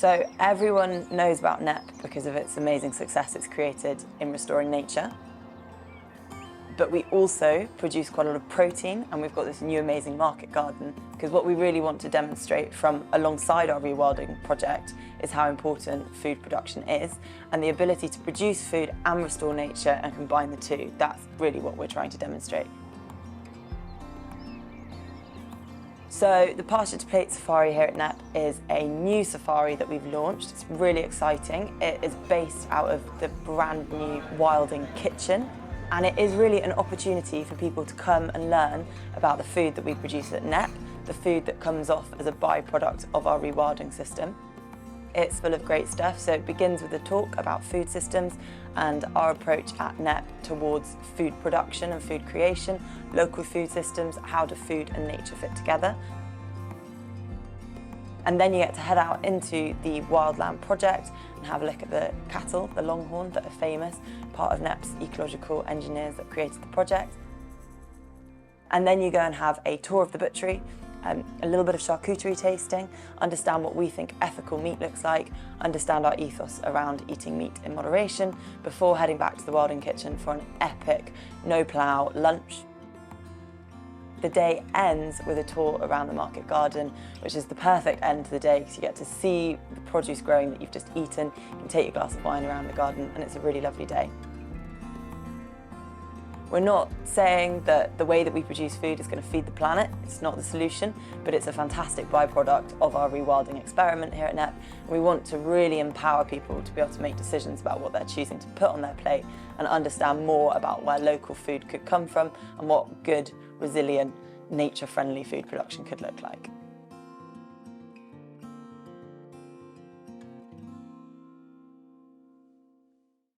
So everyone knows about Knepp because of its amazing success it's created in restoring nature. But we also produce quite a lot of protein, and we've got this new amazing market garden, because what we really want to demonstrate from alongside our rewilding project is how important food production is, and the ability to produce food and restore nature and combine the two. That's really what we're trying to demonstrate. So the Pasture to Plate Safari here at Knepp is a new safari that we've launched. It's really exciting. It is based out of the brand new Rewilding kitchen, and it is really an opportunity for people to come and learn about the food that we produce at Knepp, the food that comes off as a byproduct of our rewilding system. It's full of great stuff, so it begins with a talk about food systems and our approach at Knepp towards food production and food creation, local food systems, how do food and nature fit together. And then you get to head out into the wildland project and have a look at the cattle, the longhorn, that are famous, part of Knepp's ecological engineers that created the project. And then you go and have a tour of the butchery, a little bit of charcuterie tasting, understand what we think ethical meat looks like, understand our ethos around eating meat in moderation, before heading back to the Wilding kitchen for an epic no-plough lunch. The day ends with a tour around the market garden, which is the perfect end to the day because you get to see the produce growing that you've just eaten. You can take your glass of wine around the garden, and it's a really lovely day. We're not saying that the way that we produce food is going to feed the planet. It's not the solution, but it's a fantastic byproduct of our rewilding experiment here at Knepp. We want to really empower people to be able to make decisions about what they're choosing to put on their plate and understand more about where local food could come from and what good, resilient, nature-friendly food production could look like.